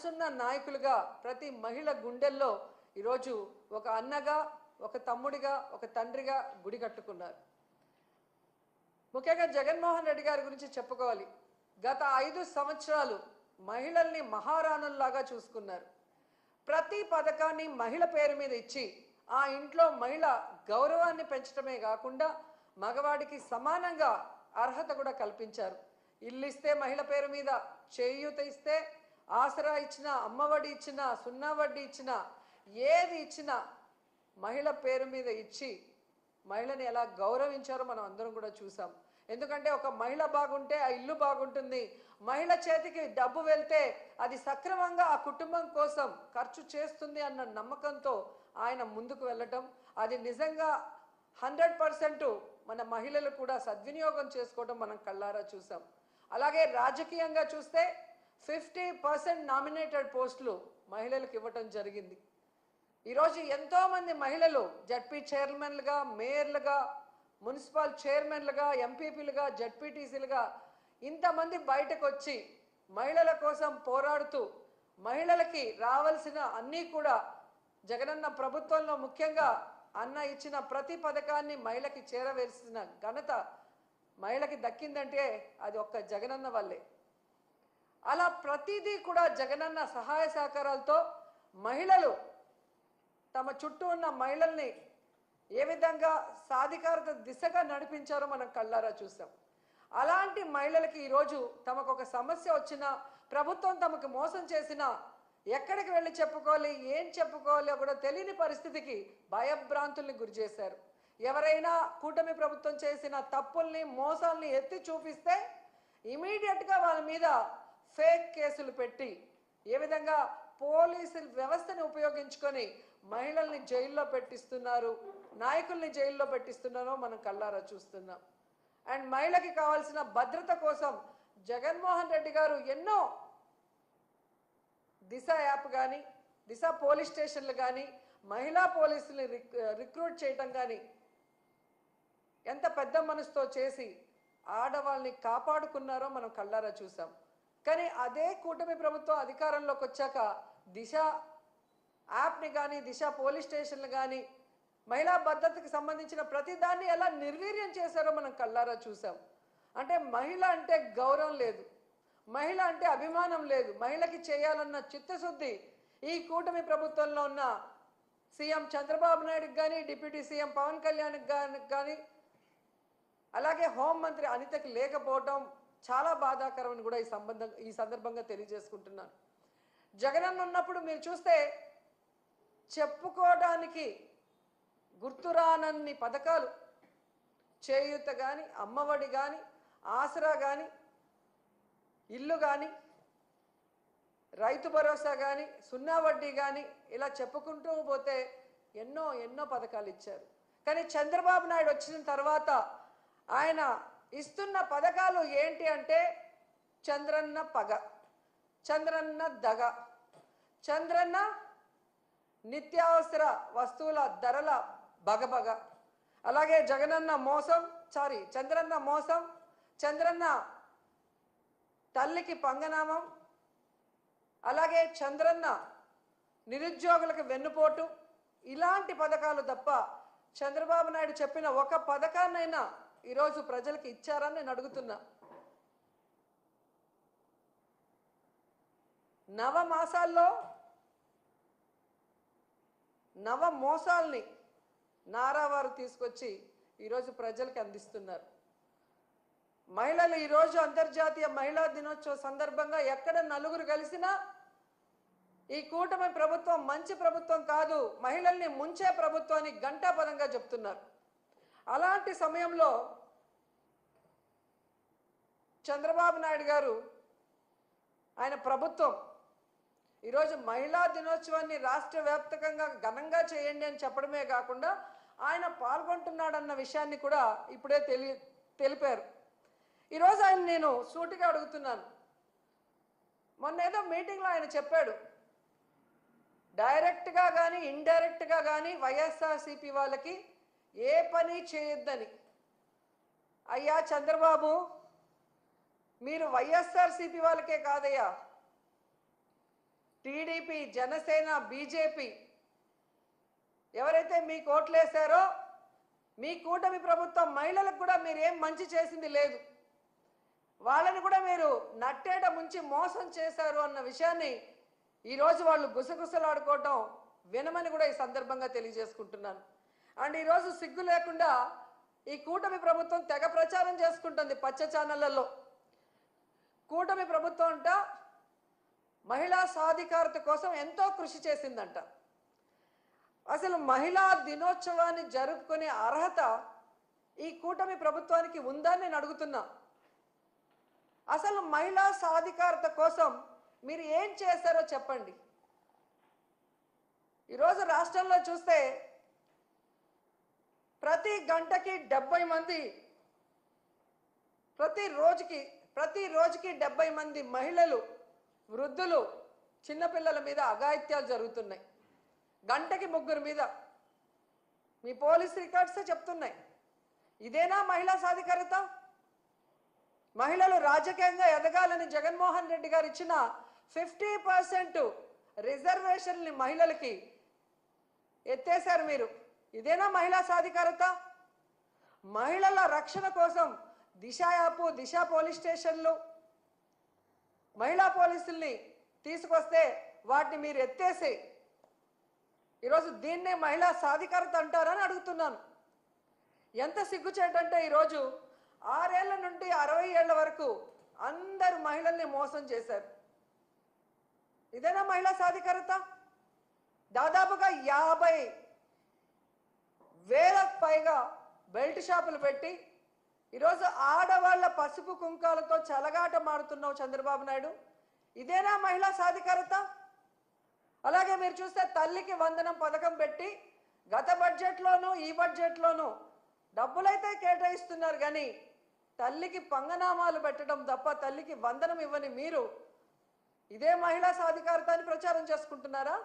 మనసున్న నాయకులుగా ప్రతి మహిళ గుండెల్లో ఈరోజు ఒక అన్నగా, ఒక తమ్ముడిగా, ఒక తండ్రిగా గుడి కట్టుకున్నారు. ముఖ్యంగా జగన్మోహన్ రెడ్డి గారి గురించి చెప్పుకోవాలి. గత 5 సంవత్సరాలు మహిళల్ని మహారాణుల్లాగా చూసుకున్నారు. ప్రతి పథకాన్ని మహిళ పేరు మీద ఇచ్చి ఆ ఇంట్లో మహిళ గౌరవాన్ని పెంచడమే కాకుండా మగవాడికి సమానంగా అర్హత కూడా కల్పించారు. ఇల్లు ఇస్తే మహిళ పేరు మీద, చేయూత ఇస్తే, ఆసరా ఇచ్చినా, అమ్మఒడి ఇచ్చినా, సున్నా వడ్డీ ఇచ్చినా, ఏది ఇచ్చినా మహిళ పేరు మీద ఇచ్చి మహిళని ఎలా గౌరవించారో మనం అందరం కూడా చూసాం. ఎందుకంటే ఒక మహిళ బాగుంటే ఆ ఇల్లు బాగుంటుంది. మహిళ చేతికి డబ్బు వెళ్తే అది సక్రమంగా ఆ కుటుంబం కోసం ఖర్చు చేస్తుంది అన్న నమ్మకంతో ఆయన ముందుకు వెళ్ళటం, అది నిజంగా 100% మన మహిళలు కూడా సద్వినియోగం చేసుకోవడం మనం కళ్ళారా చూసాం. అలాగే రాజకీయంగా చూస్తే 50% నామినేటెడ్ పోస్టులు మహిళలకు ఇవ్వటం జరిగింది. ఈరోజు ఎంతోమంది మహిళలు జడ్పీ చైర్మన్లుగా, మేయర్లుగా, మున్సిపల్ చైర్మన్లుగా, ఎంపీపీలుగా, జడ్పీటీసీలుగా ఇంతమంది బయటకు వచ్చి మహిళల కోసం పోరాడుతూ మహిళలకి రావాల్సిన అన్నీ కూడా జగనన్న ప్రభుత్వంలో ముఖ్యంగా అన్న ఇచ్చిన ప్రతి పథకాన్ని మహిళకి చేరవేసిన ఘనత మహిళకి దక్కిందంటే అది ఒక్క జగనన్న వల్లే. అలా ప్రతిదీ కూడా జగనన్న సహాయ సహకారాలతో మహిళలు తమ చుట్టూ ఉన్న మహిళల్ని ఏ విధంగా సాధికారత దిశగా నడిపించారో మనం కళ్ళారా చూసాం. అలాంటి మహిళలకి ఈరోజు తమకు ఒక సమస్య వచ్చినా, ప్రభుత్వం తమకు మోసం చేసినా ఎక్కడికి వెళ్ళి చెప్పుకోవాలి, ఏం చెప్పుకోవాలో కూడా తెలియని పరిస్థితికి భయభ్రాంతుల్ని గురి చేశారు. ఎవరైనా కూటమి ప్రభుత్వం చేసిన తప్పుల్ని, మోసాల్ని ఎత్తి చూపిస్తే ఇమీడియట్గా వాళ్ళ మీద ఫేక్ కేసులు పెట్టి ఏ విధంగా పోలీసుల వ్యవస్థని ఉపయోగించుకొని మహిళల్ని జైల్లో పెట్టిస్తున్నారు, నాయకుల్ని జైల్లో పెట్టిస్తున్నారో మనం కళ్ళారా చూస్తున్నాం. అండ్ మహిళకి కావాల్సిన భద్రత కోసం జగన్మోహన్ రెడ్డి గారు ఎన్నో దిశ యాప్ కానీ, దిశ పోలీస్ స్టేషన్లు కానీ, మహిళా పోలీసుల్ని రిక్రూట్ చేయటం కానీ ఎంత పెద్ద మనసుతో చేసి ఆడవాళ్ళని కాపాడుకున్నారో మనం కళ్ళారా చూసాం. కానీ అదే కూటమి ప్రభుత్వం అధికారంలోకి వచ్చాక దిశ యాప్ని కానీ, దిశ పోలీస్ స్టేషన్లు కానీ, మహిళా భద్రతకి సంబంధించిన ప్రతిదాన్ని ఎలా నిర్వీర్యం చేశారో మనం కళ్ళారా చూసాం. అంటే మహిళ అంటే గౌరవం లేదు, మహిళ అంటే అభిమానం లేదు, మహిళకి చేయాలన్న చిత్తశుద్ధి ఈ కూటమి ప్రభుత్వంలో ఉన్న సీఎం చంద్రబాబు నాయుడుకి కానీ, డిప్యూటీ సీఎం పవన్ కళ్యాణ్కి కానీ, అలాగే హోంమంత్రి అనితకి లేకపోవడం చాలా బాధాకరమని కూడా ఈ సందర్భంగా తెలియజేసుకుంటున్నాను. జగనన్న ఉన్నప్పుడు మీరు చూస్తే చెప్పుకోవడానికి గుర్తురానన్ని పథకాలు, చేయూత కానీ, అమ్మఒడి కానీ, ఆసరా కానీ, ఇల్లు కానీ, రైతు భరోసా కానీ, సున్నా వడ్డీ కానీ, ఇలా చెప్పుకుంటూ పోతే ఎన్నో ఎన్నో పథకాలు ఇచ్చారు. కానీ చంద్రబాబు నాయుడు వచ్చిన తర్వాత ఆయన ఇస్తున్న పథకాలు ఏంటి అంటే చంద్రన్న పగ, చంద్రన్న దగ, చంద్రన్న నిత్యావసర వస్తువుల ధరల బగబగ, అలాగే జగనన్న మోసం, చంద్రన్న మోసం, చంద్రన్న తల్లికి పంగనామం, అలాగే చంద్రన్న నిరుద్యోగులకు వెన్నుపోటు, ఇలాంటి పథకాలు తప్ప చంద్రబాబు నాయుడు చెప్పిన ఒక పథకాన్నైనా ఈరోజు ప్రజలకు ఇచ్చారని నేను అడుగుతున్నా. నవమాసాల్లో నవ మోసాల్ని నారావారు తీసుకొచ్చి ఈరోజు ప్రజలకు అందిస్తున్నారు. మహిళలు ఈరోజు అంతర్జాతీయ మహిళా దినోత్సవ సందర్భంగా ఎక్కడ నలుగురు కలిసినా ఈ కూటమి ప్రభుత్వం మంచి ప్రభుత్వం కాదు, మహిళల్ని ముంచే ప్రభుత్వాన్ని ఘంటాపదంగా చెప్తున్నారు. అలాంటి సమయంలో చంద్రబాబు నాయుడు గారు, ఆయన ప్రభుత్వం ఈరోజు మహిళా దినోత్సవాన్ని రాష్ట్ర వ్యాప్తంగా ఘనంగా చేయండి అని చెప్పడమే కాకుండా ఆయన పాల్గొంటున్నాడన్న విషయాన్ని కూడా ఇప్పుడే తెలిపారు. ఈరోజు ఆయన నేను సూటిగా అడుగుతున్నాను. మొన్న ఏదో మీటింగ్లో ఆయన చెప్పాడు, డైరెక్ట్గా కానీ ఇండైరెక్ట్గా కానీ వైఎస్ఆర్సీపీ వాళ్ళకి ఏ పని చేయొద్దని. అయ్యా చంద్రబాబు, మీరు వైఎస్ఆర్సీపీ వాళ్ళకే కాదయ్యా, టీడీపీ, జనసేన, బీజేపీ ఎవరైతే మీకు ఓట్లేశారో మీ కూటమి ప్రభుత్వం మహిళలకు కూడా మీరు ఏం మంచి చేసింది లేదు. వాళ్ళని కూడా మీరు నట్టేట ముంచి మోసం చేశారు అన్న విషయాన్ని ఈరోజు వాళ్ళు గుసగుసలాడుకోవటం వినమని కూడా ఈ సందర్భంగా తెలియజేసుకుంటున్నాను. అండ్ ఈరోజు సిగ్గు లేకుండా ఈ కూటమి ప్రభుత్వం తెగ ప్రచారం చేసుకుంటుంది పచ్చ ఛానళ్లలో. కూటమి ప్రభుత్వం అంట మహిళా సాధికారత కోసం ఎంతో కృషి చేసిందంట. అసలు మహిళా దినోత్సవాన్ని జరుపుకునే అర్హత ఈ కూటమి ప్రభుత్వానికి ఉందని నేను అడుగుతున్నా. అసలు మహిళా సాధికారత కోసం మీరు ఏం చేశారో చెప్పండి. ఈరోజు రాష్ట్రంలో చూస్తే ప్రతి గంటకి 70 మంది, ప్రతి రోజుకి 70 మంది మహిళలు, వృద్ధులు, చిన్నపిల్లల మీద అఘాయిత్యాలు జరుగుతున్నాయి. గంటకి 3 మీద మీ పోలీస్ రికార్డ్సే చెప్తున్నాయి. ఇదేనా మహిళా సాధికారత? మహిళలు రాజకీయంగా ఎదగాలని జగన్మోహన్ రెడ్డి గారు ఇచ్చిన 50% రిజర్వేషన్ని మహిళలకి ఎత్తేశారు మీరు. ఇదేనా మహిళా సాధికారత? మహిళల రక్షణ కోసం దిశ యాప్, దిశ పోలీస్ స్టేషన్లు, మహిళా పోలీసుల్ని తీసుకొస్తే వాటిని మీరు ఎత్తేసి ఈరోజు దీన్నే మహిళా సాధికారత అంటారని అడుగుతున్నాను. ఎంత సిగ్గుచేటంటే ఈరోజు 6 ఏళ్ల నుండి 60 ఏళ్ల వరకు అందరు మహిళల్ని మోసం చేశారు. ఇదేనా మహిళా సాధికారత? దాదాపుగా 50,000కు పైగా బెల్ట్ షాపులు పెట్టి ఈరోజు ఆడవాళ్ల పసుపు కుంకాలతో చెలగాట మాడుతున్నావు చంద్రబాబు నాయుడు. ఇదేనా మహిళా సాధికారత? అలాగే మీరు చూస్తే తల్లికి వందనం పథకం పెట్టి గత బడ్జెట్లోనూ ఈ బడ్జెట్లోనూ డబ్బులైతే కేటాయిస్తున్నారు, కానీ తల్లికి పంగనామాలు పెట్టడం తప్ప తల్లికి వందనం ఇవ్వని మీరు ఇదే మహిళా సాధికారత అని ప్రచారం చేసుకుంటున్నారా?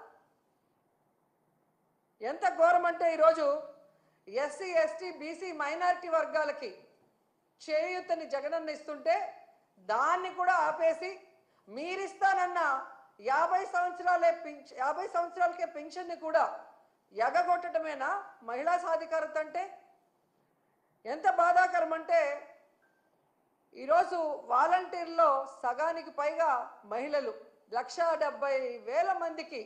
ఎంత ఘోరం అంటే ఈరోజు ఎస్సీ, ఎస్టీ, బీసీ, మైనారిటీ వర్గాలకి చేయూతని జగనన్న ఇస్తుంటే దాన్ని కూడా ఆపేసి మీరిస్తానన్న 50 సంవత్సరాలకే పెన్షన్ని కూడా ఎగగొట్టడమేనా మహిళా సాధికారత అంటే? ఎంత బాధాకరం అంటే ఈరోజు వాలంటీర్లో సగానికి పైగా మహిళలు, 1,70,000 మందికి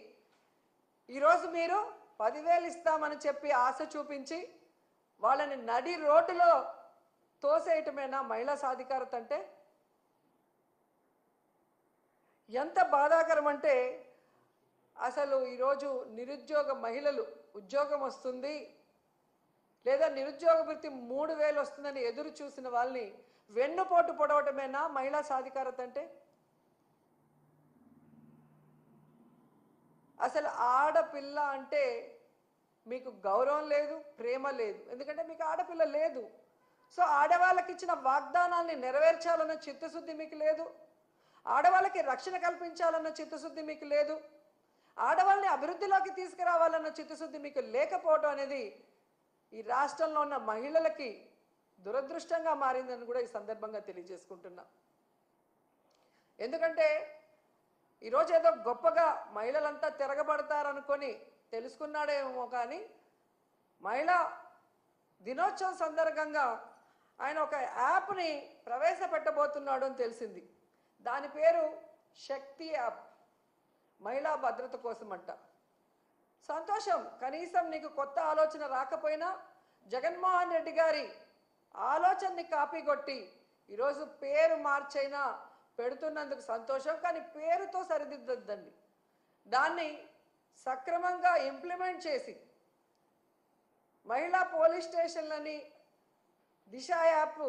ఈరోజు మీరు 10,000 ఇస్తామని చెప్పి ఆశ చూపించి వాళ్ళని నడి రోడ్డులో తోసేయటమేనా మహిళా సాధికారత అంటే? ఎంత బాధాకరం అంటే అసలు ఈరోజు నిరుద్యోగ మహిళలు ఉద్యోగం వస్తుంది లేదా నిరుద్యోగ వృత్తి 3,000 వస్తుందని ఎదురు చూసిన వాళ్ళని వెన్నుపోటు పొడవటమేనా మహిళా సాధికారత అంటే? అసలు ఆడపిల్ల అంటే మీకు గౌరవం లేదు, ప్రేమ లేదు. ఎందుకంటే మీకు ఆడపిల్ల లేదు. సో ఆడవాళ్ళకి ఇచ్చిన వాగ్దానాల్ని నెరవేర్చాలన్న చిత్తశుద్ధి మీకు లేదు. ఆడవాళ్ళకి రక్షణ కల్పించాలన్న చిత్తశుద్ధి మీకు లేదు. ఆడవాళ్ళని అభివృద్ధిలోకి తీసుకురావాలన్న చిత్తశుద్ధి మీకు లేకపోవడం అనేది ఈ రాష్ట్రంలో ఉన్న మహిళలకి దురదృష్టంగా మారిందని కూడా ఈ సందర్భంగా తెలియజేసుకుంటున్నా. ఎందుకంటే ఈరోజు ఏదో గొప్పగా మహిళలంతా తిరగబడతారనుకొని తెలుసుకున్నాడేమో, కానీ మహిళా దినోత్సవం సందర్భంగా ఆయన ఒక యాప్ని ప్రవేశపెట్టబోతున్నాడు అని తెలిసింది. దాని పేరు శక్తి యాప్, మహిళా భద్రత కోసం అంట. సంతోషం, కనీసం నీకు కొత్త ఆలోచన రాకపోయినా జగన్మోహన్ రెడ్డి గారి ఆలోచనని కాపీ కొట్టి ఈరోజు పేరు మార్చైనా పెడుతున్నందుకు సంతోషం. కానీ పేరుతో సరిదిద్దద్దండి, దాన్ని సక్రమంగా ఇంప్లిమెంట్ చేసి మహిళా పోలీస్ స్టేషన్లని దిశ యాప్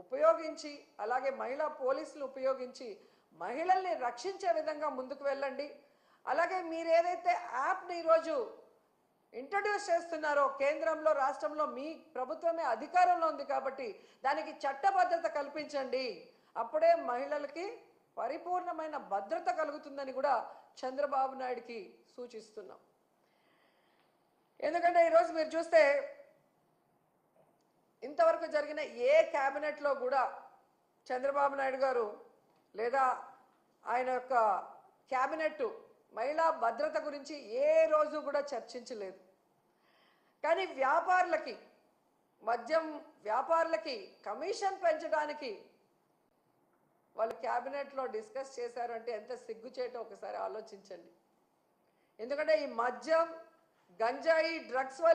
ఉపయోగించి అలాగే మహిళా పోలీసులు ఉపయోగించి మహిళల్ని రక్షించే విధంగా ముందుకు వెళ్ళండి. అలాగే మీరు ఏదైతే యాప్ని ఈరోజు ఇంట్రడ్యూస్ చేస్తున్నారో కేంద్రంలో, రాష్ట్రంలో మీ ప్రభుత్వమే అధికారంలో ఉంది కాబట్టి దానికి చట్టబద్ధత కల్పించండి. అప్పుడే మహిళలకి పరిపూర్ణమైన భద్రత కలుగుతుందని కూడా చంద్రబాబు నాయుడుకి సూచిస్తున్నాం. ఎందుకంటే ఈరోజు మీరు చూస్తే ఇంతవరకు జరిగిన ఏ క్యాబినెట్లో కూడా చంద్రబాబు నాయుడు గారు లేదా ఆయన యొక్క క్యాబినెట్ మహిళా భద్రత గురించి ఏ రోజు కూడా చర్చించలేదు. కానీ వ్యాపారులకి, మద్యం వ్యాపారులకి కమిషన్ పెంచడానికి వాళ్ళు క్యాబినెట్లో డిస్కస్ చేశారు అంటే ఎంత సిగ్గుచేటో ఒకసారి ఆలోచించండి. ఎందుకంటే ఈ మద్యం, గంజాయి, డ్రగ్స్ వల్ల